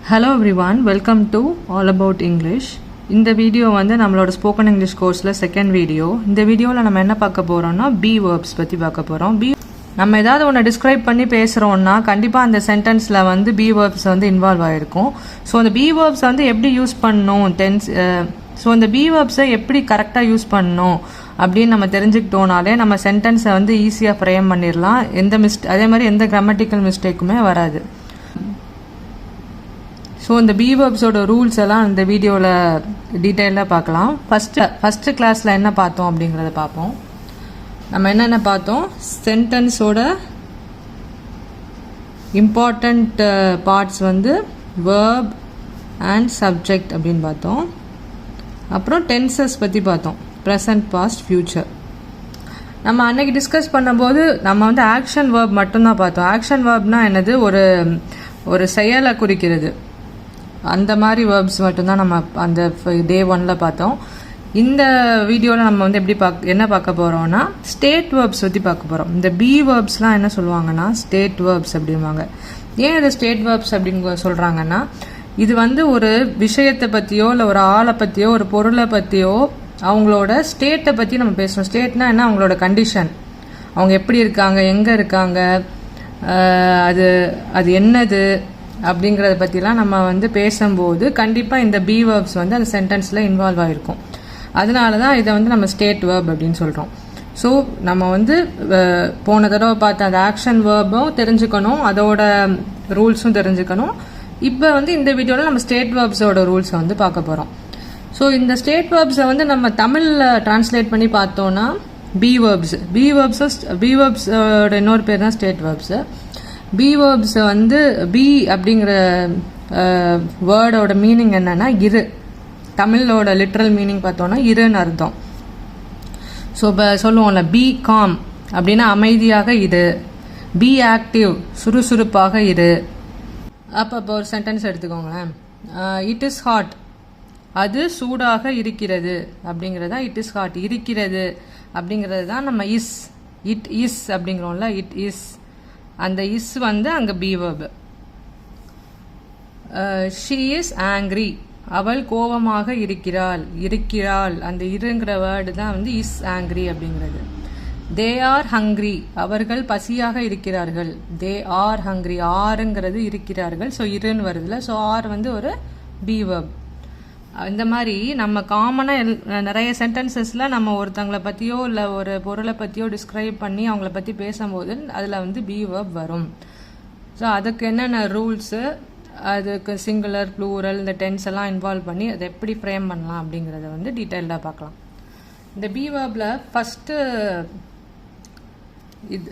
Hello everyone, welcome to All About English. இந்த video வந்து நம்மளோட ஸ்போக்கன் இங்கிலீஷ் கோர்ஸில் செகண்ட் வீடியோ. இந்த வீடியோவில் நம்ம என்ன பார்க்க போகிறோம்னா பி வேர்ப்ஸ் பற்றி பார்க்க போகிறோம். நம்ம ஏதாவது ஒன்று டிஸ்கிரைப் பண்ணி பேசுகிறோன்னா கண்டிப்பாக அந்த சென்டென்ஸில் வந்து பி வேர்ப்ஸ் வந்து இன்வால்வ் ஆகிருக்கும். ஸோ அந்த பி வேர்ப்ஸ் வந்து எப்படி யூஸ் பண்ணணும் ஸோ அந்த பி வேர்ப்ஸை எப்படி கரெக்டாக யூஸ் பண்ணணும் அப்படின்னு நம்ம தெரிஞ்சுக்கிட்டோனாலே நம்ம சென்டென்ஸை வந்து ஈஸியாக ஃப்ரேம் பண்ணிடலாம். அதே மாதிரி எந்த கிராமட்டிக்கல் மிஸ்டேக்குமே வராது. ஸோ இந்த பி வேர்ப்ஸோட ரூல்ஸ் எல்லாம் இந்த வீடியோவில் டீட்டெயிலாக பார்க்கலாம். ஃபஸ்ட்டு கிளாஸில் என்ன பார்த்தோம் அப்படிங்கிறத பார்ப்போம். நம்ம என்னென்ன பார்த்தோம், சென்டென்ஸோட இம்பார்ட்டண்ட் பார்ட்ஸ் வந்து வேர்ப் அண்ட் சப்ஜெக்ட் அப்படின்னு பார்த்தோம். அப்புறம் டென்சஸ் பற்றி பார்த்தோம், ப்ரெசன்ட், பாஸ்ட், ஃப்யூச்சர். நம்ம அன்னைக்கு டிஸ்கஸ் பண்ணும்போது நம்ம வந்து ஆக்ஷன் வேர்ப் மட்டும்தான் பார்த்தோம். ஆக்ஷன் வேர்ப்னா என்னது, ஒரு செயலை குறிக்கிறது. அந்த மாதிரி வேர்ப்ஸ் மட்டும்தான் நம்ம அந்த டே 1ல் பார்த்தோம். இந்த வீடியோவில் நம்ம வந்து என்ன பார்க்க போகிறோம்னா ஸ்டேட் வேர்ப்ஸ் பற்றி பார்க்க போகிறோம். இந்த பி வேர்ப்ஸ்லாம் என்ன சொல்லுவாங்கன்னா ஸ்டேட் வேர்ப்ஸ் அப்படிம்பாங்க. ஏன் இது ஸ்டேட் வேர்ப்ஸ் அப்படின்னு சொல்கிறாங்கன்னா, இது வந்து ஒரு விஷயத்தை பற்றியோ இல்லை ஒரு ஆளை பற்றியோ ஒரு பொருளை பற்றியோ அவங்களோட ஸ்டேட்டை பற்றி நம்ம பேசுகிறோம். ஸ்டேட்னா என்ன, அவங்களோட கண்டிஷன், அவங்க எப்படி இருக்காங்க, எங்கே இருக்காங்க, அது என்னது அப்படிங்கிறத பற்றிலாம் நம்ம வந்து பேசும்போது கண்டிப்பாக இந்த பி வேர்ப்ஸ் வந்து அந்த சென்டென்ஸில் இன்வால்வ் ஆகிருக்கும். அதனால தான் இதை வந்து நம்ம ஸ்டேட் வேர்ப் அப்படின்னு சொல்கிறோம். ஸோ நம்ம வந்து போன தடவை பார்த்த அந்த ஆக்ஷன் வேர்பும் தெரிஞ்சுக்கணும், அதோட ரூல்ஸும் தெரிஞ்சுக்கணும். இப்போ வந்து இந்த வீடியோவில் நம்ம ஸ்டேட் வேர்ப்ஸோட ரூல்ஸை வந்து பார்க்க போகிறோம். ஸோ இந்த ஸ்டேட் வேர்ப்ஸை வந்து நம்ம தமிழில் டிரான்ஸ்லேட் பண்ணி பார்த்தோன்னா பி வேர்ப்ஸோட இன்னொரு பேர் தான் ஸ்டேட் வேர்ப்ஸு. பி வேர்ப்ஸை வந்து பி அப்படிங்கிற வேர்டோட மீனிங் என்னன்னா இரு. தமிழோட லிட்ரல் மீனிங் பார்த்தோன்னா இருன்னு அர்த்தம். ஸோ இப்போ சொல்லுவோம்ல, பி காம் அப்படின்னா அமைதியாக இரு, பி ஆக்டிவ் சுறுசுறுப்பாக இரு. அப்போ ஒரு சென்டென்ஸ் எடுத்துக்கோங்களேன், இட் இஸ் ஹாட் அது சூடாக இருக்கிறது அப்படிங்கிறது தான் இட் இஸ் ஹாட். இருக்கிறது அப்படிங்கிறது தான் நம்ம இட் இஸ் அப்படிங்கிறோம்ல, இட் இஸ். அந்த இஸ் வந்து அங்கே B verb. She is angry அவள் கோபமாக இருக்கிறாள். அந்த இருங்கிற வேர்டு தான் வந்து இஸ் ஆங்க்ரி அப்படிங்கிறது. தே ஆர் ஹங்க்ரி அவர்கள் பசியாக இருக்கிறார்கள். தே ஆர் ஹங்க்ரி, ஆறுங்கிறது இருக்கிறார்கள், ஸோ இருன்னு வருதுல, ஸோ ஆர் வந்து ஒரு பி வேர்ப். இந்த மாதிரி நம்ம காமனாக நிறைய சென்டென்சஸில் நம்ம ஒருத்தங்களை பற்றியோ இல்லை ஒரு பொருளை பற்றியோ டிஸ்கிரைப் பண்ணி அவங்கள பற்றி பேசும்போது அதில் வந்து பி வேர்ப் வரும். ஸோ அதுக்கு என்னென்ன ரூல்ஸு, அதுக்கு சிங்குலர், ப்ளூரல், இந்த டென்ஸ் எல்லாம் இன்வால்வ் பண்ணி அதை எப்படி ஃப்ரேம் பண்ணலாம் அப்படிங்கிறத வந்து டீட்டெயில்டாக பார்க்கலாம். இந்த பி வேர்பில் ஃபஸ்ட்டு இது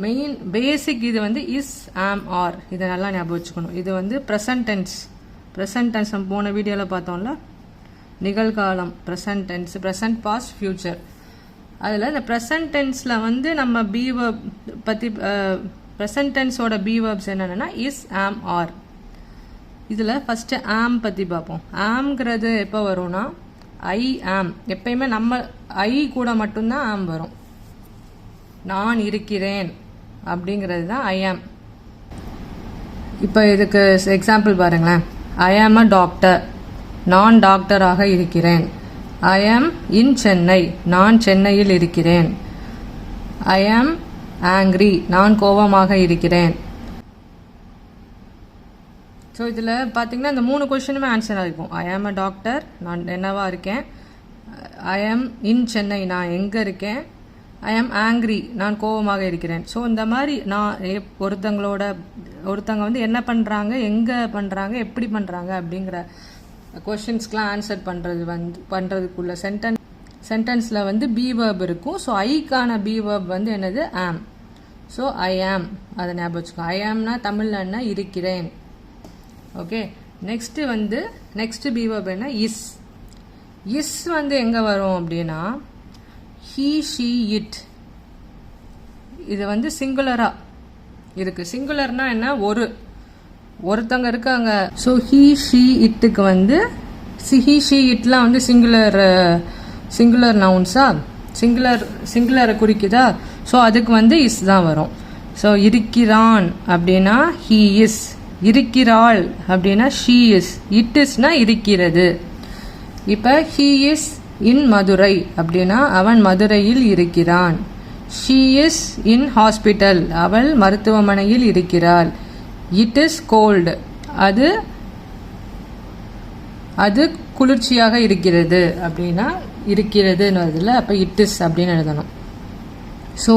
மெயின் பேசிக் இது வந்து இஸ், ஆம், ஆர். இதை நல்லா ஞாபகம் வச்சுக்கணும். இது வந்து ப்ரெசன்ட் டென்ஸ் நம்ம போன வீடியோவில் பார்த்தோம்ல, நிகழ்காலம் present tense, present, past, future. அதில் இந்த ப்ரெசன்ட் டென்ஸில் வந்து நம்ம பி வேர்ப் பற்றி ப்ரெசன்ட் டென்ஸோட பி வேர்ப்ஸ் என்னென்னா இஸ், ஆம், ஆர். இதில் ஃபஸ்ட்டு ஆம் பற்றி பார்ப்போம். ஆம்ங்கிறது எப்போ வரும்னா ஐ ஆம். எப்பயுமே நம்ம ஐ கூட மட்டும்தான் ஆம் வரும். நான் இருக்கிறேன் அப்படிங்கிறது தான் ஐ ஆம். இப்போ இதுக்கு எக்ஸாம்பிள் பாருங்களேன், ஐ ஆம் அ டாக்டர் நான் டாக்டராக இருக்கிறேன். ஐ ஆம் இன் சென்னை நான் சென்னையில் இருக்கிறேன். ஐ ஆம் ஆங்க்ரி நான் கோபமாக இருக்கிறேன். ஸோ இதில் பார்த்தீங்கன்னா இந்த 3 கொஸ்டினுமே ஆன்சர் ஆகிருக்கும். ஐ ஆம் அ டாக்டர் நான் என்னவா இருக்கேன். ஐ ஆம் இன் சென்னை நான் எங்கே இருக்கேன். ஐ ஆம் ஆங்க்ரி நான் கோபமாக இருக்கிறேன். ஸோ இந்த மாதிரி நான் ஒருத்தங்க வந்து என்ன பண்ணுறாங்க, எங்கே பண்ணுறாங்க, எப்படி பண்ணுறாங்க அப்படிங்கிற கொஷின்ஸ்க்கெலாம் ஆன்சர் பண்ணுறதுக்குள்ள சென்டென்ஸில் வந்து பி வேர்ப் இருக்கும். ஸோ ஐக்கான பி வேர்ப் வந்து என்னது, ஆம். ஸோ ஐ ஆம், அதை ஞாபகம் வச்சுக்கோ. ஐ ஆம்னா தமிழில் என்ன, இருக்கிறேன். ஓகே, நெக்ஸ்ட்டு பி வேர்ப் என்ன, இஸ். இஸ் வந்து எங்கே வரும் அப்படின்னா ஹீ, ஷீ, இட். இது வந்து சிங்குலராக இருக்கு. சிங்குலர்னா என்ன, ஒருத்தங்க இருக்காங்க. ஸோ ஹீ, ஷீ, இட்டுக்கு வந்து ஹீ, ஷீ, இட்லாம் வந்து சிங்குலர் நவுன்ஸா, சிங்குலரை குறிக்குதா. ஸோ அதுக்கு வந்து இஸ் தான் வரும். ஸோ இருக்கிறான் அப்படின்னா ஹீ இஸ், இருக்கிறாள் அப்படின்னா ஷீ இஸ். இட் இஸ்னா இருக்கிறது. இப்போ ஹீ இஸ் இன் மதுரை அப்படின்னா அவன் மதுரையில் இருக்கிறான். ஷீ இஸ் இன் ஹாஸ்பிட்டல், அவள் மருத்துவமனையில் இருக்கிறாள். இட் இஸ் கோல்டு, அது அது குளிர்ச்சியாக இருக்கிறது அப்படின்னா இருக்கிறதுன்னு வருதுல்ல, அப்போ இட் இஸ் அப்படின்னு எழுதணும். ஸோ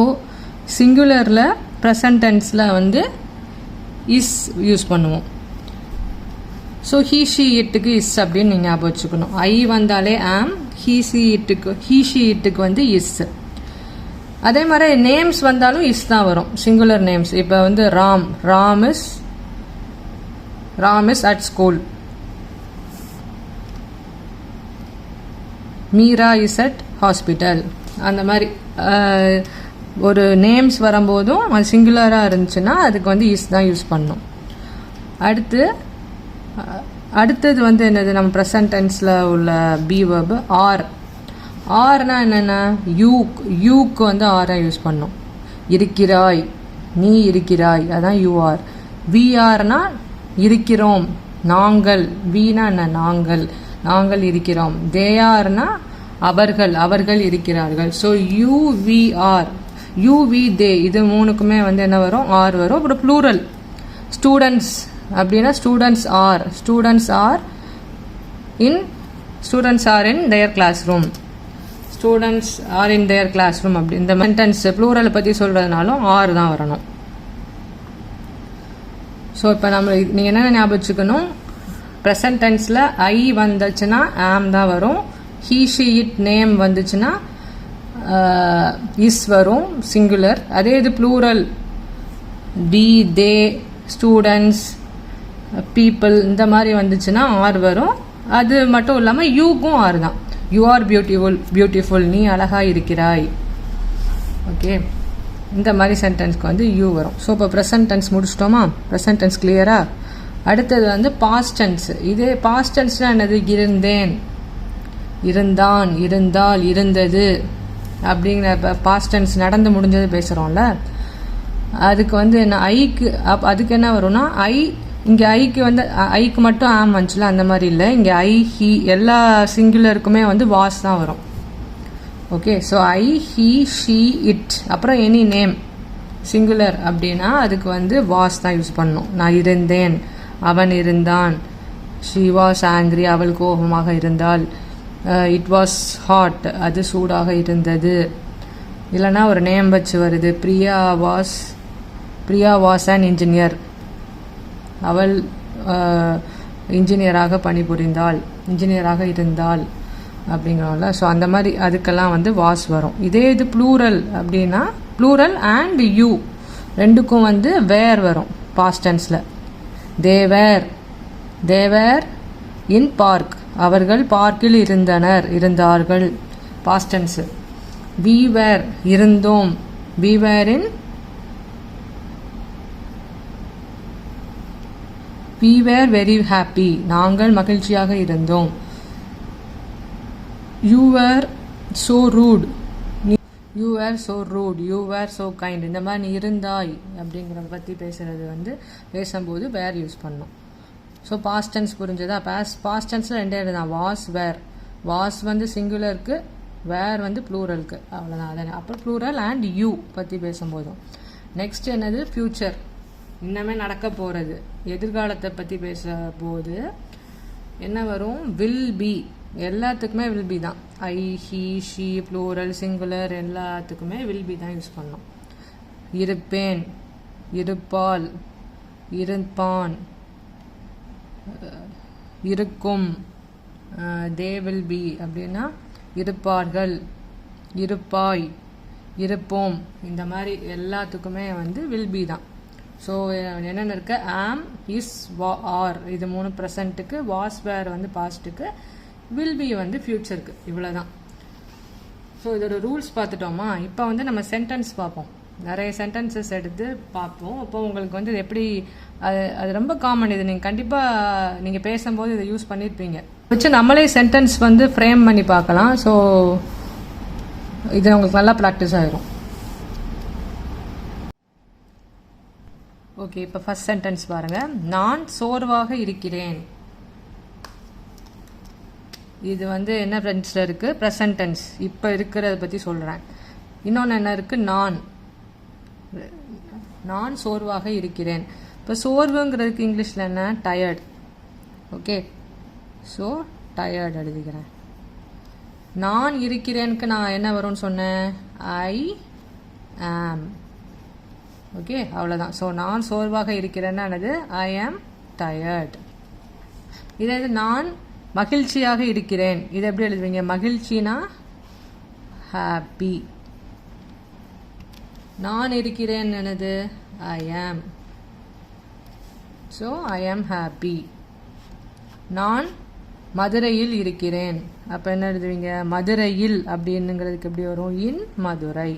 சிங்குலரில் ப்ரெசன்ட் டென்ஸில் வந்து இஸ் யூஸ் பண்ணுவோம். ஸோ ஹீ ஷி இட்டுக்கு இஸ் அப்படின்னு நீங்கள் ஞாபகம் வச்சுக்கணும். ஐ வந்தாலே ஆம், ஹீ ஷி இட்டுக்கு வந்து இஸ். அதே மாதிரி நேம்ஸ் வந்தாலும் இஸ் தான் வரும், சிங்குலர் நேம்ஸ். இப்போ வந்து Ram is at school. Meera is at hospital. அந்த மாதிரி ஒரு நேம்ஸ் வரும்போதும் அது சிங்குலராக இருந்துச்சுன்னா அதுக்கு வந்து இஸ் தான் யூஸ் பண்ணணும். அடுத்தது வந்து என்னது, நம்ம ப்ரெசன்ட் டென்ஸில் உள்ள பி வெர்பு ஆர்னா என்னென்ன, யூக்கு வந்து ஆரை யூஸ் பண்ணணும். இருக்கிறாய், நீ இருக்கிறாய், அதான் யூஆர். விஆர்னா இருக்கிறோம், நாங்கள். வீனா என்ன, நாங்கள் இருக்கிறோம். தேஆர்னா அவர்கள் இருக்கிறார்கள். ஸோ யூவிஆர், யூவி தே, இது மூணுக்குமே வந்து என்ன வரும், ஆர் வரும். அப்புறம் ப்ளூரல் ஸ்டூடெண்ட்ஸ் அப்படின்னா students are in their classroom. Students are in their classroom. அப்படி இந்த சென்டென்ஸ் ப்ளூரலை பற்றி சொல்கிறதுனாலும் ஆர் தான் வரணும். ஸோ இப்போ நீங்கள் என்ன ஞாபகம் வச்சுக்கணும், ப்ரெசன்ட் டென்ஸில் ஐ வந்துச்சுன்னா ஆம் தான் வரும். ஹீ ஷி இட் நேம் வந்துச்சுன்னா இஸ் வரும், சிங்குலர். அதே இது ப்ளூரல் டி, தே, ஸ்டூடெண்ட்ஸ், பீப்புள் இந்த மாதிரி வந்துச்சுன்னா ஆர் வரும். அது மட்டும் இல்லாமல் யூக்கும் ஆர் தான். யூ ஆர் பியூட்டிஃபுல், நீ அழகாக இருக்கிறாய். ஓகே, இந்த மாதிரி சென்டென்ஸ்க்கு வந்து யூ வரும். ஸோ இப்போ ப்ரெசன்ட் டென்ஸ் முடிச்சிட்டோமா, ப்ரெசன்ட் டென்ஸ் கிளியரா. அடுத்தது வந்து பாஸ்ட் டென்ஸ். இதே பாஸ்ட் டென்ஸ்னா என்னது, இருந்தேன், இருந்தான், இருந்தால், இருந்தது அப்படிங்கிற பாஸ்ட் டென்ஸ் நடந்து முடிஞ்சது பேசுகிறோம்ல, அதுக்கு வந்து என்ன ஐக்கு அதுக்கு என்ன வரும்னா இங்கே ஐக்கு வந்து ஐக்கு மட்டும் ஆம் வந்துச்சுல, அந்த மாதிரி இல்லை. இங்கே ஐ, ஹீ எல்லா சிங்குலருக்குமே வந்து வாஸ் தான் வரும். Okay, so I, he, she, it, அப்புறம் எனி நேம் சிங்குலர் அப்படின்னா அதுக்கு வந்து வாஸ் தான் யூஸ் பண்ணணும். நான் இருந்தேன், அவன் இருந்தான். ஷீ வாஸ் ஆங்க்ரி, அவள் கோபமாக இருந்தாள். இட் வாஸ் ஹாட், அது சூடாக இருந்தது. இல்லைனா ஒரு நேம் வச்சு வருது, பிரியா வாஸ் அன் இன்ஜினியர், அவள் இன்ஜினியராக பணிபுரிந்தாள், இன்ஜினியராக இருந்தாள் அப்படிங்கிறோம்ல. ஸோ அந்த மாதிரி அதுக்கெல்லாம் வந்து வாஸ் வரும். இதே இது ப்ளூரல் அப்படின்னா ப்ளூரல் அண்ட் யூ ரெண்டுக்கும் வந்து வேர் வரும் பாஸ்ட் டென்ஸில். தேவர் இன் பார்க், அவர்கள் பார்க்கில் இருந்தார்கள், பாஸ்ட் டென்ஸ். we were, இருந்தோம், we were in, we were very happy, நாங்கள் மகிழ்ச்சியாக இருந்தோம். you were so rude, you were so kind. இந்த மாதிரி நீ இருந்தாய் அப்படிங்கிறத பற்றி பேசுகிறது வந்து பேசும்போது வேர் யூஸ் பண்ணோம். ஸோ பாஸ்ட் டென்ஸ் புரிஞ்சதா? பாஸ்ட் டென்ஸில் ரெண்டே தான், வாஸ் வந்து சிங்குலருக்கு, வேர் வந்து ப்ளூரலுக்கு, அவ்வளோதான். அதானே. அப்புறம் ப்ளூரல் அண்ட் யூ பற்றி பேசும்போதும். நெக்ஸ்ட் என்னது, ஃப்யூச்சர், இன்னமே நடக்க போகிறது, எதிர்காலத்தை பற்றி பேசும்போது என்ன வரும், வில் பி. எல்லாத்துக்குமே வில் பி தான். ஐ, ஹீ, ஷீ, ப்ளூரல், சிங்குலர் எல்லாத்துக்குமே வில் பி தான் யூஸ் பண்ணோம். இருப்பேன், இருப்பாள், இருப்பான், இருக்கும், தே வில் பி அப்படின்னா இருப்பார்கள், இருப்பாய், இருப்போம், இந்த மாதிரி எல்லாத்துக்குமே வந்து வில் பி தான். ஸோ என்னென்ன இருக்கு, ஆம், இஸ், ஆர், இது மூணு ப்ரெசண்ட்டுக்கு, வாஸ், வேர் வந்து பாஸ்ட்டுக்கு, வில் பி வந்து ஃப்யூச்சருக்கு. இவ்வளோதான். ஸோ இதோட ரூல்ஸ் பார்த்துட்டோமா. இப்போ வந்து நம்ம சென்டென்ஸ் பார்ப்போம். நிறைய சென்டென்சஸ் எடுத்து பார்ப்போம். அப்போ உங்களுக்கு வந்து எப்படி, அது ரொம்ப காமன். இது நீங்கள் கண்டிப்பாக நீங்கள் பேசும்போது இதை யூஸ் பண்ணியிருப்பீங்க. வச்சு நம்மளே சென்டென்ஸ் வந்து ஃப்ரேம் பண்ணி பார்க்கலாம். ஸோ இது உங்களுக்கு நல்லா ப்ராக்டிஸ் ஆகிரும். ஓகே, இப்போ ஃபர்ஸ்ட் சென்டென்ஸ் பாருங்கள். நான் சோர்வாக இருக்கிறேன். இது வந்து என்ன டென்ஸில் இருக்குது? Present tense. இப்போ இருக்கிறத பற்றி சொல்கிறேன். இன்னொன்று என்ன இருக்குது? நான் சோர்வாக இருக்கிறேன். இப்போ சோர்வுங்கிறதுக்கு இங்கிலீஷில் என்ன? டயர்ட். ஓகே, ஸோ டயர்ட் எழுதிக்கிறேன். நான் இருக்கிறேனுக்கு நான் என்ன வரும்னு சொன்னேன்? ஐ ஆம். ஓகே, அவ்வளோதான். ஸோ நான் சோர்வாக இருக்கிறேன்னா என்னது? ஐ ஆம் டயர்ட். இதே நான் மகிழ்ச்சியாக இருக்கிறேன், இது எப்படி எழுதுவீங்க? மகிழ்ச்சினா ஹாப்பி. நான் இருக்கிறேன் என்னது? ஐ ஆம். So I am happy. நான் மதுரையில் இருக்கிறேன், அப்போ என்ன எழுதுவீங்க? மதுரையில் அப்படின்னுங்கிறதுக்கு எப்படி வரும்? இன் மதுரை.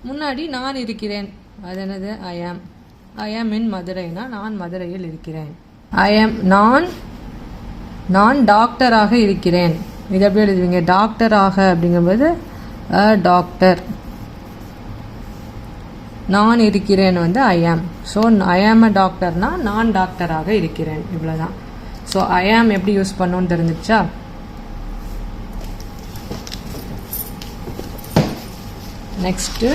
முன்னாடி நான் இருக்கிறேன், அது என்னது? ஐ ஆம். ஐ ஆம் இன் மதுரைனா நான் மதுரையில் இருக்கிறேன். நான் டாக்டராக இருக்கிறேன், இது எப்படி எழுதுவீங்க? டாக்டராக அப்படிங்கும்போது அ டாக்டர். நான் இருக்கிறேன் வந்து ஐ ஆம். ஸோ ஐ ஆம் அ டாக்டர்னா நான் டாக்டராக இருக்கிறேன், இவ்வளோதான். ஸோ ஐ ஆம் எப்படி யூஸ் பண்ணணும்னு தெரிஞ்சிச்சா? நெக்ஸ்ட்டு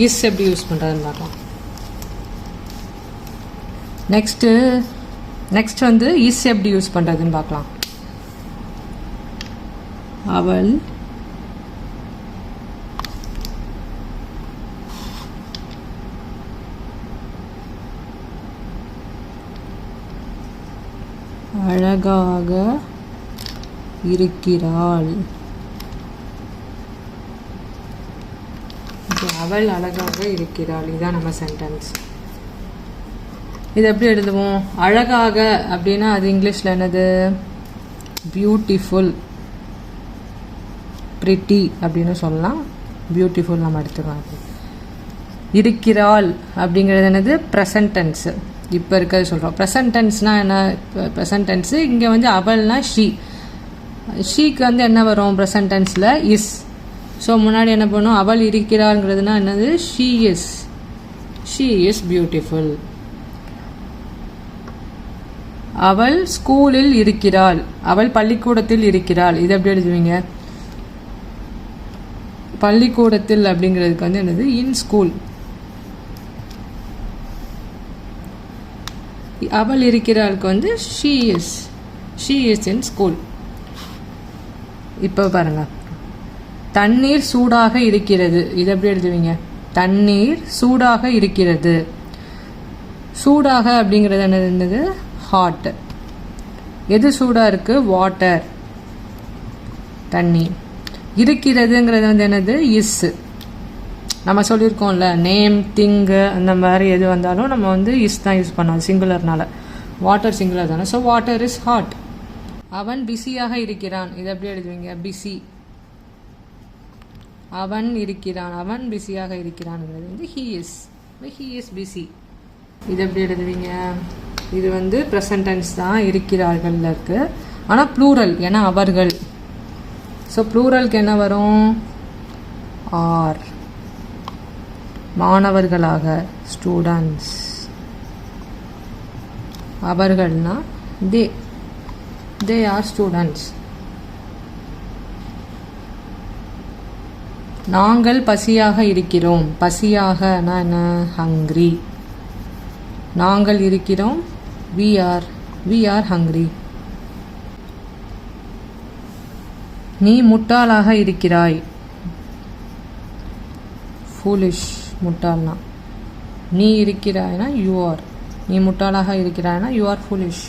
இஸ் எப்படி யூஸ் பண்ணுறதுன்னு பார்க்கலாம். நெக்ஸ்ட் வந்து இஸ் எப்படி யூஸ் பண்ணுறதுன்னு பார்க்கலாம். அவள் அழகாக இருக்கிறாள். அவள் அழகாக இருக்கிறாள், இதுதான் நம்ம சென்டென்ஸ். இது எப்படி எழுதுவோம்? அழகாக அப்படின்னா அது இங்கிலீஷில் என்னது? பியூட்டிஃபுல். பிரிட்டி அப்படின்னு சொல்லலாம், பியூட்டிஃபுல் நம்ம எடுத்துக்கலாம். இருக்கிறாள் அப்படிங்கிறது என்னது? Present tens. இப்போ இருக்கிறது சொல்கிறோம். ப்ரெசன்ட் டென்ஸ்னால் என்ன? ப்ரெசன்ட் டென்ஸு இங்கே வந்து அவள்னா ஷீக்கு வந்து என்ன வரும் ப்ரெசன்ட் டென்ஸில்? இஸ். ஸோ முன்னாடி என்ன பண்ணும்? அவள் இருக்கிறாள்ங்கிறதுனா என்னது? She is beautiful. அவள் ஸ்கூலில் இருக்கிறாள், அவள் பள்ளிக்கூடத்தில் இருக்கிறாள், இது எப்படி எழுதுவீங்க? பள்ளிக்கூடத்தில் அப்படிங்கிறதுக்கு வந்து என்னது? இன் ஸ்கூல். அவள் இருக்கிறாளுக்கு வந்து ஷீ இஸ் இன் ஸ்கூல். இப்போ பாருங்க, தண்ணீர் சூடாக இருக்கிறது, இது எப்படி எழுதுவீங்க? தண்ணீர் சூடாக இருக்கிறது. சூடாக அப்படிங்கிறது என்னது? ஹாட். எது சூடாக இருக்கு? வாட்டர், தண்ணி. இருக்கிறதுங்கிறது வந்து என்னது? இஸ். நம்ம சொல்லியிருக்கோம்ல, நேம், திங்கு அந்த மாதிரி எது வந்தாலும் நம்ம வந்து இஸ் தான் யூஸ் பண்ணோம், சிங்குலர்னால. வாட்டர் சிங்குலர் தானே. So water is hot. அவன் பிஸியாக இருக்கிறான், இது எப்படி எழுதுவீங்க? பிஸி. அவன் இருக்கிறான், அவன் பிஸியாக இருக்கிறான்ங்கிறது வந்து ஹீ இஸ் பிஸி. இது எப்படி எழுதுவீங்க? இது வந்து ப்ரெசன்ட் டென்ஸ் தான், இருக்கிறார்கள்ல இருக்கு. ஆனால் ப்ளூரல், ஏன்னா அவர்கள். ஸோ ப்ளூரலுக்கு என்ன வரும்? ஆர். மாணவர்களாக, ஸ்டூடெண்ட்ஸ். அவர்கள்னா தே ஆர் ஸ்டூடெண்ட்ஸ். நாங்கள் பசியாக இருக்கிறோம், பசியாகனா என்ன? ஹங்க்ரி. நாங்கள் இருக்கிறோம், we are hungry. நீ முட்டாளாக இருக்கிறாய், foolish. முட்டாள்னா நீ இருக்கிறாய்னா you are. நீ முட்டாளாக இருக்கிறாய்னா you are foolish.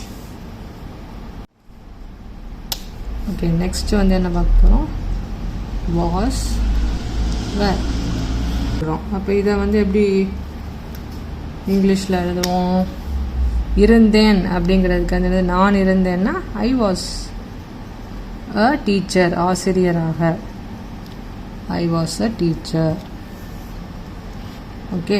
Okay, next வந்து என்ன பார்க்க போகிறோம்? வாஸ், வேர். அப்போ இதை வந்து எப்படி இங்கிலீஷில் எழுதுவோம்? இருந்தேன் அப்படிங்கிறதுக்கு வந்து நான் இருந்தேன்னா ஐ வாஸ் அ டீச்சர், ஆசிரியராக. I was a teacher. Okay,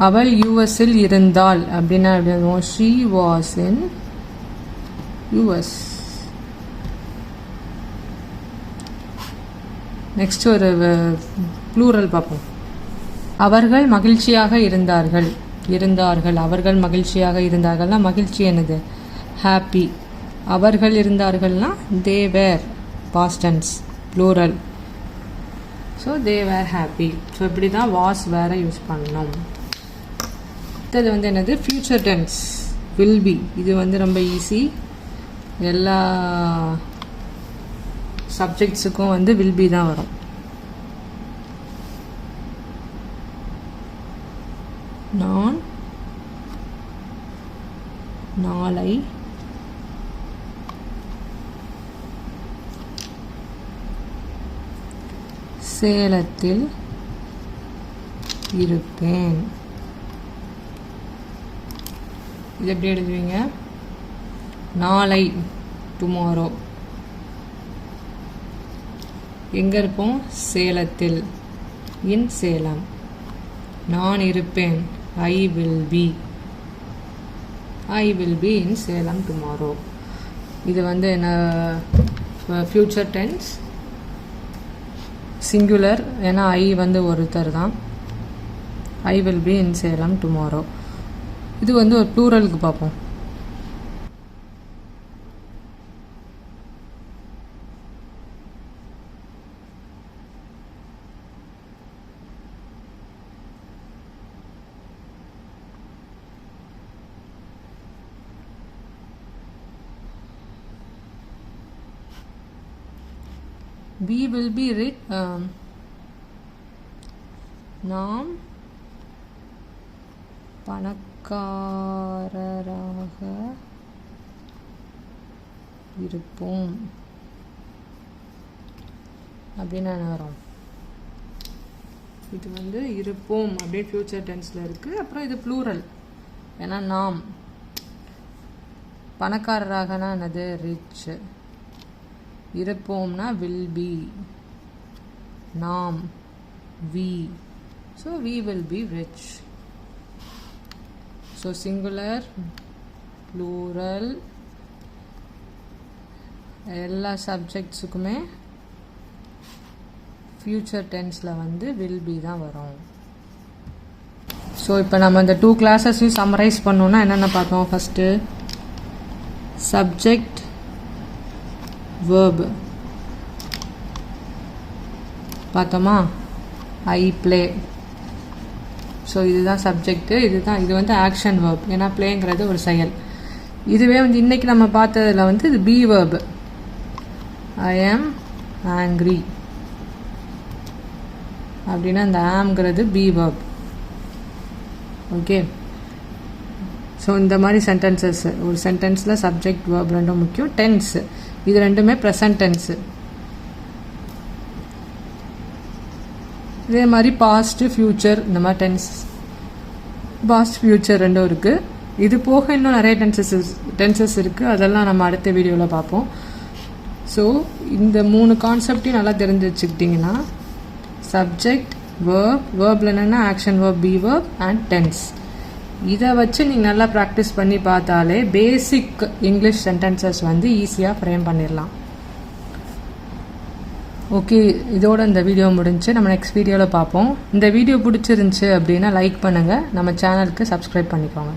அவள் யூஎஸில் இருந்தாள் அப்படின்னா எப்படி எழுதுவோம்? She was in US. Next ஒரு ப்ளூரல் பார்ப்போம். அவர்கள் மகிழ்ச்சியாக இருந்தார்கள். அவர்கள் மகிழ்ச்சியாக இருந்தார்கள்னா மகிழ்ச்சி என்னது? ஹாப்பி. அவர்கள் இருந்தார்கள்னா they were, past tense, plural. So they were happy. So இப்படி தான் was வேற யூஸ் பண்ணணும். இது வந்து என்னது? Future tense, will be. இது வந்து ரொம்ப ஈஸி. எல்லா சப்ஜெக்ட்ஸுக்கும் வந்து will be தான் வரும். நான் நாளை சேலத்தில் இருப்பேன். இது எப்படி எழுதுவீங்க? நாளை, டுமாரோ. எங்கே இருப்போம்? சேலத்தில், இன் சேலம். நான் இருப்பேன், I will be. I will be in Salem tomorrow. இது வந்து என்ன? Future tense, singular. ஏன்னா ஐ வந்து ஒருத்தர் தான். I will be in Salem tomorrow. இது வந்து ஒரு ப்ளூரலுக்கு பார்ப்போம். We will be rich. நாம் பணக்காரராக இருப்போம் அப்படின்னு என்ன வரும்? இது வந்து இருப்போம் அப்படியே ஃபியூச்சர் டென்ஸில் இருக்குது. அப்புறம் இது ப்ளூரல். ஏன்னா நாம் பணக்காரராகனா என்னது? ரிச். இருப்போம்னா வில் பி. நாம் we. So we will be rich. So singular, plural, எல்லா சப்ஜெக்ட்ஸுக்குமே ஃபியூச்சர் டென்ஸில் வந்து வில் பி தான் வரும். ஸோ இப்போ நம்ம இந்த 2 கிளாஸஸையும் சம்மரைஸ் பண்ணோன்னா என்னென்ன பார்த்தோம்? ஃபஸ்ட்டு சப்ஜெக்ட், verb பார்த்தோமா? ஐ ப்ளே. ஸோ இதுதான் சப்ஜெக்ட். இது வந்து ஆக்ஷன் வேர்ப். ஏன்னா ப்ளேங்கிறது ஒரு செயல். இதுவே வந்து இன்றைக்கி நம்ம பார்த்ததில் வந்து இது பி வேர்ப். ஐ ஆம் ஆங்க்ரி அப்படின்னா அந்த ஆம்ங்கிறது பி வேர்ப். ஓகே. ஸோ இந்த மாதிரி சென்டென்சஸ், ஒரு சென்டென்ஸில் சப்ஜெக்ட் வேர்ப் ரெண்டும் முக்கியம். டென்ஸ், இது ரெண்டுமே ப்ரெசன்ட் டென்ஸு. இதே மாதிரி பாஸ்ட்டு, ஃப்யூச்சர், இந்த மாதிரி பாஸ்ட் ஃப்யூச்சர் ரெண்டும் இருக்குது. இது போக இன்னும் நிறைய டென்சஸ் இருக்குது. அதெல்லாம் நம்ம அடுத்த வீடியோவில் பார்ப்போம். ஸோ இந்த 3 கான்செப்டையும் நல்லா தெரிஞ்சு வச்சுக்கிட்டிங்கன்னா சப்ஜெக்ட், வேர்பில் என்னென்னா action verb, be verb and tense. இதை வச்சு நீங்கள் நல்லா ப்ராக்டிஸ் பண்ணி பார்த்தாலே பேசிக் இங்கிலீஷ் சென்டென்சஸ் வந்து ஈஸியாக ஃப்ரேம் பண்ணிடலாம். ஓகே, இதோட இந்த வீடியோ முடிஞ்சு. நம்ம நெக்ஸ்ட் வீடியோவில் பார்ப்போம். இந்த வீடியோ பிடிச்சிருந்துச்சு அப்படின்னா லைக் பண்ணுங்கள். நம்ம சேனலுக்கு சப்ஸ்கிரைப் பண்ணிக்கோங்க.